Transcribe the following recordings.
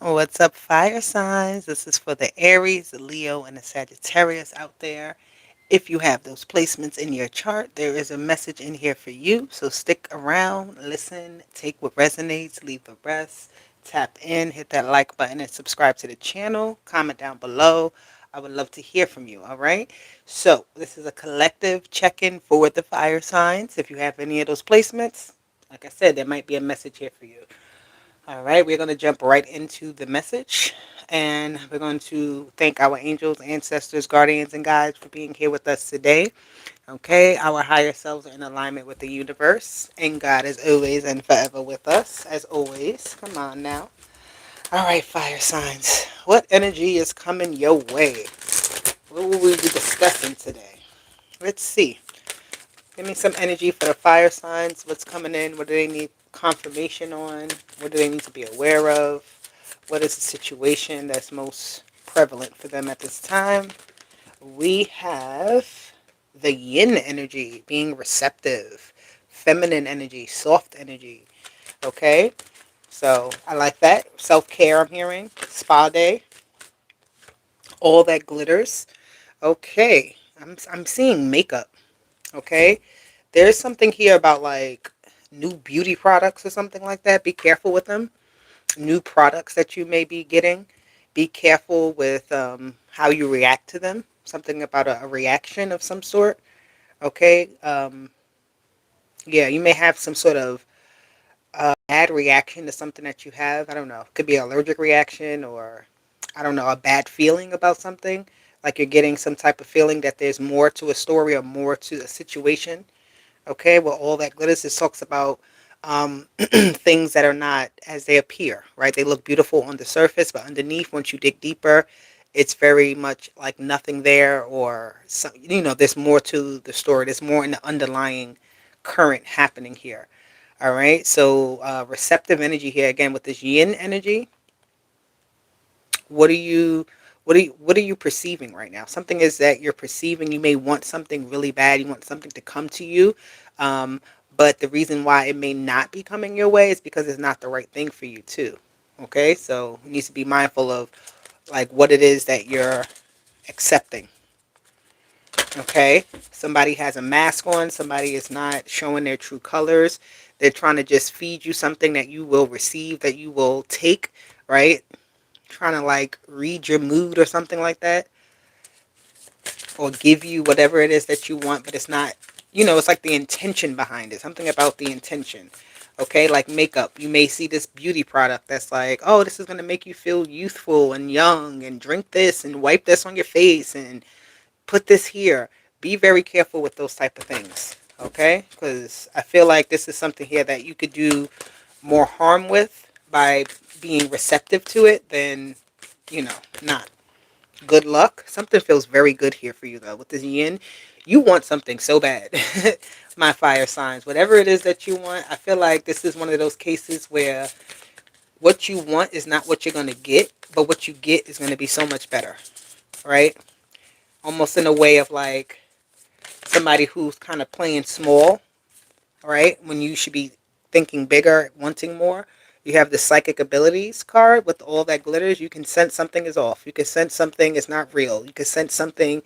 What's up, fire signs? This is for the Aries, the Leo, and the Sagittarius out there. If you have those placements in your chart, there is a message in here for you. So stick around, listen, take what resonates, leave the rest. Tap in, hit that like button, and subscribe to the channel. Comment down below. I would love to hear from you, all right? So, this is a collective check in for the fire signs. If you have any of those placements, like I said, there might be a message here for you. All right, we're going to jump right into the message, and we're going to thank our angels, ancestors, guardians, and guides for being here with us today. Okay, our higher selves are in alignment with the universe, and God is always and forever with us, as always. Come on now. All right, fire signs. What energy is coming your way? What will we be discussing today? Let's see. Give me some energy for the fire signs. What's coming in? What do they need confirmation on? What do they need to be aware of? What is the situation that's most prevalent for them at this time? We have the yin energy being receptive, feminine energy, soft energy. Okay? So I like that. Self care, I'm hearing. Spa day. All that glitters. Okay. I'm seeing makeup. Okay? There's something here about like new beauty products or something like that. Be careful with them. New products that you may be getting. Be careful with how you react to them. Something about a reaction of some sort. Okay. Yeah, you may have some sort of bad reaction to something that you have. I don't know. It could be an allergic reaction or, I don't know, a bad feeling about something. Like you're getting some type of feeling that there's more to a story or more to a situation. Okay, well, all that glitters, it talks about things that are not as they appear, right? They look beautiful on the surface, but underneath, once you dig deeper, it's very much like nothing there, or some, there's more to the story. There's more in the underlying current happening here. All right, so receptive energy here again with this yin energy. What are you what are you perceiving right now? Something is that you're perceiving. You may want something really bad. You want something to come to you, um, but the reason why it may not be coming your way is because it's not the right thing for you too. Okay, so you need to be mindful of like what it is that you're accepting. Okay, somebody has a mask on. Somebody is not showing their true colors. They're trying to just feed you something that you will receive, that you will take, right? Trying to like read your mood or something like that, or give you whatever it is that you want, but it's not, it's like the intention behind it, something about the intention. Okay, like makeup, you may see this beauty product that's like, oh, this is going to make you feel youthful and young, and drink this and wipe this on your face and put this here. Be very careful with those type of things. Okay, because I feel like this is something here that you could do more harm with by being receptive to it than not. Good luck. Something feels very good here for you though. With this yin, you want something so bad. My fire signs. Whatever it is that you want, I feel like this is one of those cases where what you want is not what you're going to get, but what you get is going to be so much better. Right? Almost in a way of like somebody who's kind of playing small, right? When you should be thinking bigger, wanting more. You have the psychic abilities card with all that glitters. You can sense something is off. You can sense something is not real. You can sense something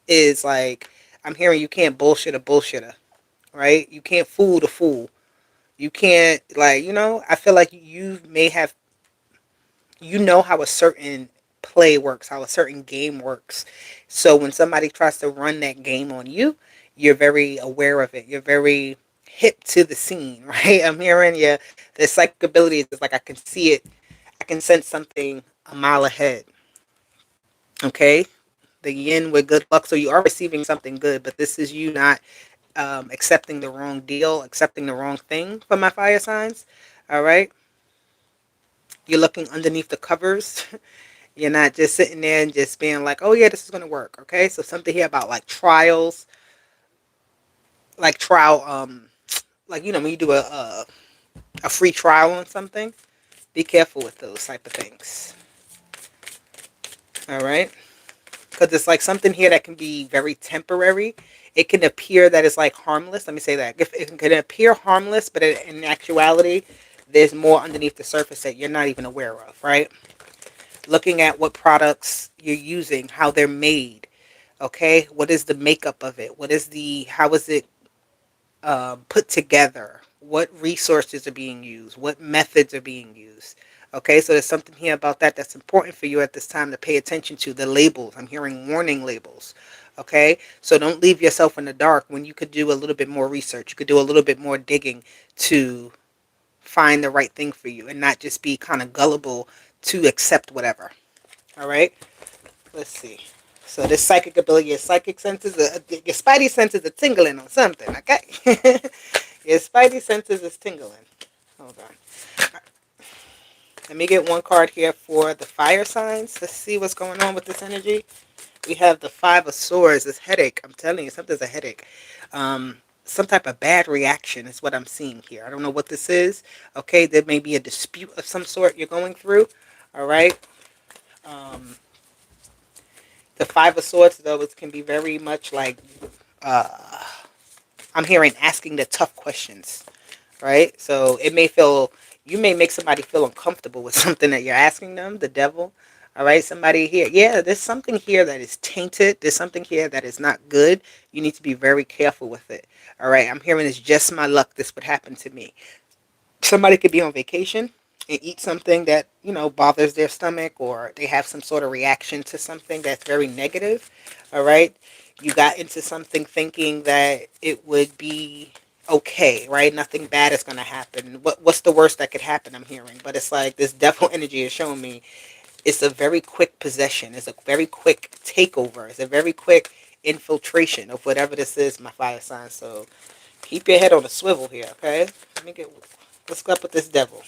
is like, I'm hearing you can't bullshit a bullshitter, right? You can't fool the fool. You can't, like, I feel like you may have, how a certain play works, how a certain game works. So when somebody tries to run that game on you, you're very aware of it. You're very hip to the scene, right? I'm hearing you. The psychic abilities is like I can see it. I can sense something a mile ahead. Okay, the yin with good luck. So you are receiving something good, but this is you not accepting the wrong deal, accepting the wrong thing from my fire signs. All right, you're looking underneath the covers. You're not just sitting there and just being like, oh yeah, this is gonna work. Okay, so something here about like trials, like trial, like when you do a free trial on something. Be careful with those type of things. All right, because it's like something here that can be very temporary. It can appear that it's like harmless. Let me say that if it can appear harmless, but in actuality, there's more underneath the surface that you're not even aware of. Right. looking at what products you're using, how they're made. Okay, what is the makeup of it? How is it put together? What resources are being used? What methods are being used? Okay, so there's something here about that that's important for you at this time to pay attention to. The labels. I'm hearing warning labels. Okay, so don't leave yourself in the dark when you could do a little bit more research. You could do a little bit more digging to find the right thing for you and not just be kind of gullible to accept whatever. All right, let's see. So this psychic ability, your psychic senses, your spidey senses are tingling on something. Okay, your spidey senses is tingling. Hold on. Let me get one card here for the fire signs. Let's see what's going on with this energy. We have the Five of Swords. This headache. I'm telling you, something's a headache. Some type of bad reaction is what I'm seeing here. I don't know what this is. Okay, there may be a dispute of some sort you're going through. All right. Um, the Five of Swords, though, it can be very much like I'm hearing asking the tough questions. Right. So you may make somebody feel uncomfortable with something that you're asking them. The devil. All right, somebody here. Yeah, there's something here that is tainted. There's something here that is not good. You need to be very careful with it. All right, I'm hearing it's just my luck. This would happen to me. Somebody could be on vacation and eat something that bothers their stomach, or they have some sort of reaction to something that's very negative. All right, you got into something thinking that it would be okay, right? Nothing bad is going to happen. What's the worst that could happen? I'm hearing, but it's like this devil energy is showing me it's a very quick possession. It's a very quick takeover. It's a very quick infiltration of whatever this is, my fire sign. So keep your head on a swivel here, okay? Let me get what's up with this devil.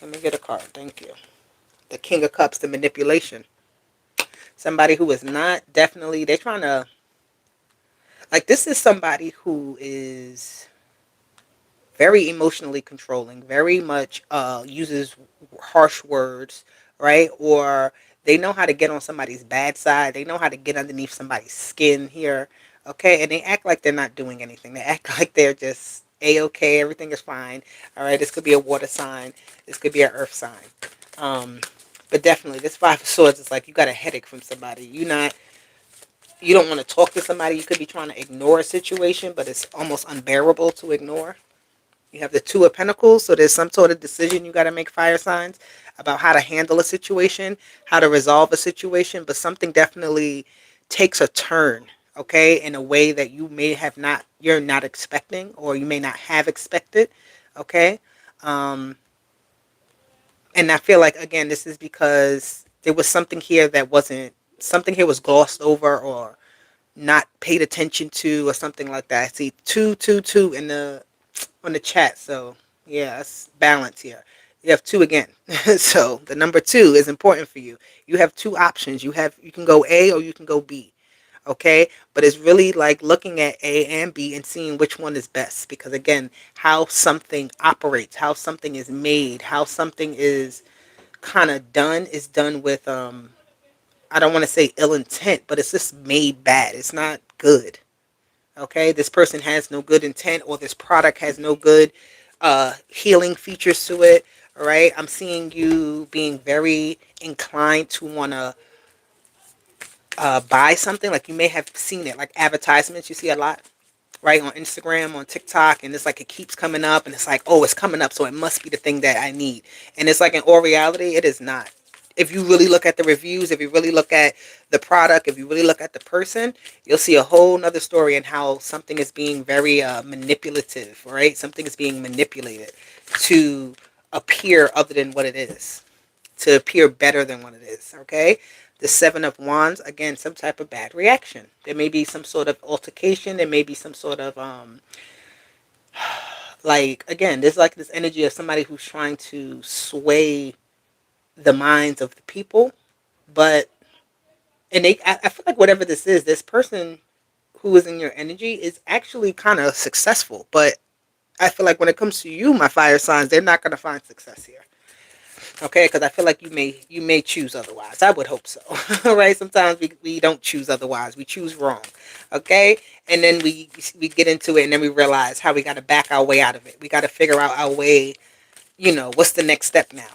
Let me get a card. Thank you. The King of Cups, the manipulation. Somebody who is not definitely, they're trying to, like, this is somebody who is very emotionally controlling, very much uses harsh words, right? Or they know how to get on somebody's bad side. They know how to get underneath somebody's skin here, okay? And they act like they're not doing anything. They act like they're just a-okay, everything is fine. All right, this could be a water sign. This could be an earth sign. Um, but definitely, this Five of Swords is like you got a headache from somebody. You don't want to talk to somebody. You could be trying to ignore a situation, but it's almost unbearable to ignore. You have the Two of Pentacles, so there's some sort of decision you got to make, fire signs, about how to handle a situation, how to resolve a situation, but something definitely takes a turn, okay, in a way that you're not expecting, or you may not have expected, okay? Um, and I feel like, again, this is because there was something here was glossed over or not paid attention to or something like that. I see 222 in the on the chat. So yeah, that's balance here. You have two again. So the number two is important for you. You have two options. You can go A or you can go B. Okay, but it's really like looking at A and B and seeing which one is best, because again, how something operates, how something is made, how something is kind of done is done with I don't want to say ill intent, but it's just made bad. It's not good. Okay, this person has no good intent, or this product has no good healing features to it. All right, I'm seeing you being very inclined to want to buy something. Like, you may have seen it, like advertisements you see a lot, right, on Instagram, on TikTok, and it's like it keeps coming up, and it's like, oh, it's coming up, so it must be the thing that I need. And it's like, in all reality, it is not. If you really look at the reviews, if you really look at the product, if you really look at the person, you'll see a whole nother story in how something is being very manipulative, right? Something is being manipulated to appear other than what it is, to appear better than what it is, okay? The Seven of Wands, again, some type of bad reaction. There may be some sort of altercation. There may be some sort of, like, again, there's like this energy of somebody who's trying to sway the minds of the people. But, I feel like whatever this is, this person who is in your energy is actually kind of successful. But I feel like when it comes to you, my fire signs, they're not going to find success here. Okay, because I feel like you may choose otherwise. I would hope so. All right, sometimes we don't choose otherwise. We choose wrong. Okay, and then we get into it, and then we realize how we got to back our way out of it. We got to figure out our way. What's the next step now?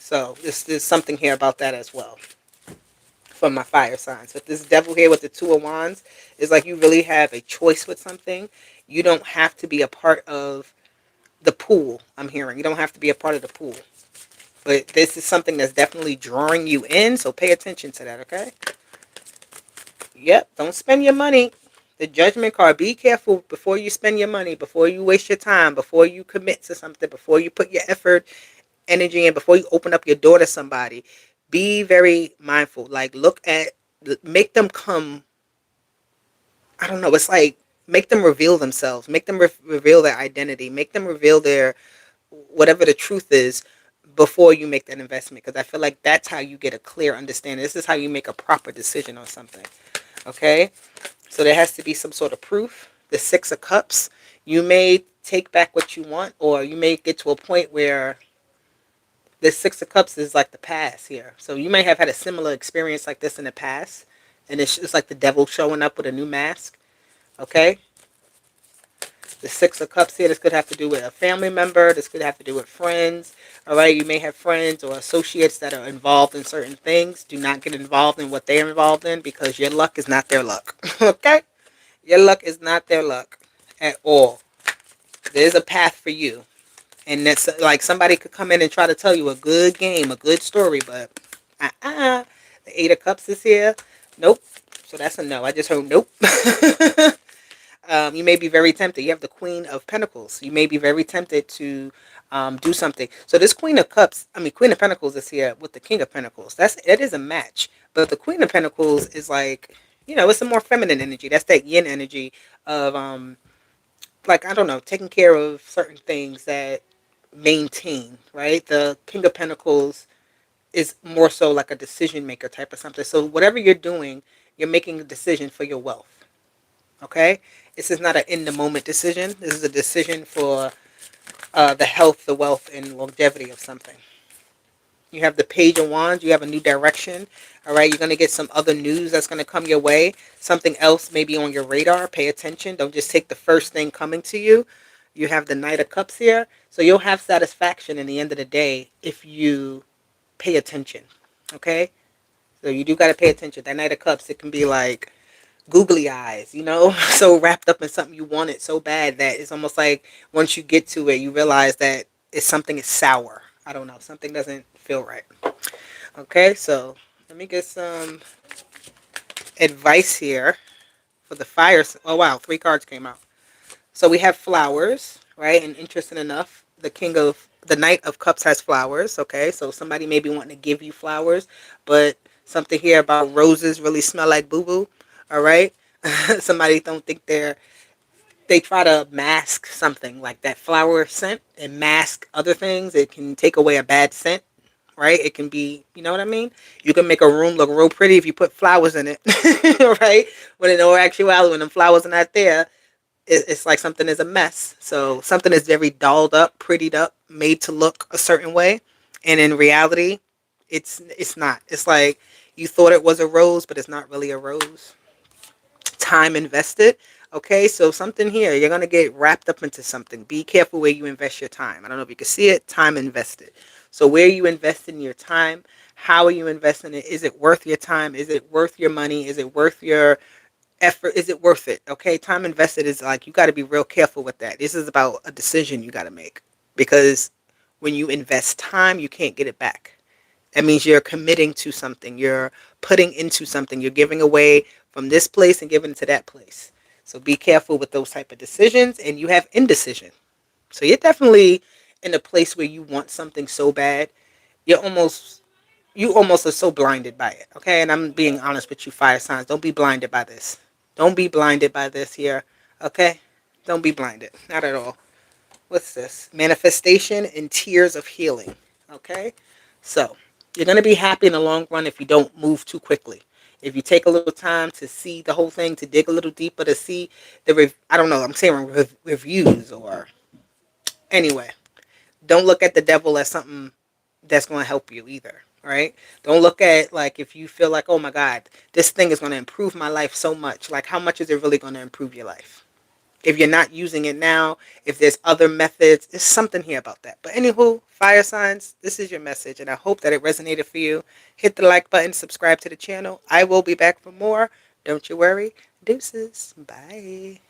So there's something here about that as well for my fire signs. But this devil here with the two of wands is like you really have a choice with something. You don't have to be a part of the pool. I'm hearing you don't have to be a part of the pool, but this is something that's definitely drawing you in. So pay attention to that. Okay. Yep. Don't spend your money. The judgment card. Be careful before you spend your money. Before you waste your time. Before you commit to something. Before you put your effort, energy in. Before you open up your door to somebody. Be very mindful. Like look at. Make them come. I don't know. It's like make them reveal themselves. Make them reveal their identity. Make them reveal their whatever the truth is before you make that investment. Because I feel like that's how you get a clear understanding. This is how you make a proper decision on something. Okay? So there has to be some sort of proof. The Six of Cups. You may take back what you want, or you may get to a point where the Six of Cups is like the past here. So you may have had a similar experience like this in the past. And it's like the devil showing up with a new mask. Okay? The Six of Cups here, this could have to do with a family member. This could have to do with friends. All right, you may have friends or associates that are involved in certain things. Do not get involved in what they're involved in because your luck is not their luck. Okay? Your luck is not their luck at all. There's a path for you. And that's like somebody could come in and try to tell you a good game, a good story, but the Eight of Cups is here. Nope. So that's a no. I just heard nope. You may be very tempted. You have the Queen of Pentacles. You may be very tempted to do something. So this Queen of Pentacles is here with the King of Pentacles. That is a match. But the Queen of Pentacles is like, it's a more feminine energy. That's that yin energy of like I don't know, taking care of certain things that maintain, right? The King of Pentacles is more so like a decision maker type of something. So whatever you're doing, you're making a decision for your wealth. Okay? This is not an in the moment decision. This is a decision for the health, the wealth, and longevity of something. You have the Page of Wands. You have a new direction. All right? You're going to get some other news that's going to come your way. Something else may be on your radar. Pay attention. Don't just take the first thing coming to you. You have the Knight of Cups here. So you'll have satisfaction in the end of the day if you pay attention. Okay? So you do got to pay attention. That Knight of Cups, it can be like googly eyes, so wrapped up in something you wanted so bad that it's almost like once you get to it, you realize that it's something is sour. I don't know. Something doesn't feel right. Okay, so let me get some advice here for the fire. Oh, wow. 3 cards came out. So we have flowers, right? And interesting enough, the Knight of Cups has flowers. Okay, so somebody may be wanting to give you flowers, but something here about roses really smell like boo boo. All right, somebody don't think they try to mask something like that flower scent and mask other things. It can take away a bad scent, right? It can be, you know what I mean? You can make a room look real pretty if you put flowers in it, right? When in all actuality, when the flowers are not there, it's like something is a mess. So something is very dolled up, prettied up, made to look a certain way, and in reality, it's not. It's like you thought it was a rose, but it's not really a rose. Time invested. Okay, so something here, you're gonna get wrapped up into something. Be careful where you invest your time. I don't know if you can see it. Time invested. So where you invest in your time? How are you investing it? Is it worth your time? Is it worth your money? Is it worth your effort? Is it worth it? Okay, time invested is like you got to be real careful with that. This is about a decision you got to make because when you invest time, you can't get it back. That means you're committing to something. You're putting into something. You're giving away from this place and giving to that place. So be careful with those type of decisions. And you have indecision. So you're definitely in a place where you want something so bad. You're almost you almost are so blinded by it. Okay, and I'm being honest with you, fire signs. Don't be blinded by this. Don't be blinded by this here. Okay, don't be blinded. Not at all. What's this? Manifestation and tears of healing. Okay, so you're going to be happy in the long run if you don't move too quickly. If you take a little time to see the whole thing, to dig a little deeper, to see I don't know, I'm saying reviews or anyway. Don't look at the devil as something that's going to help you either, right? Don't look at like if you feel like, oh my God, this thing is going to improve my life so much. Like how much is it really going to improve your life? If you're not using it now, if there's other methods, there's something here about that. But anywho, fire signs, this is your message, and I hope that it resonated for you. Hit the like button, subscribe to the channel. I will be back for more. Don't you worry. Deuces. Bye.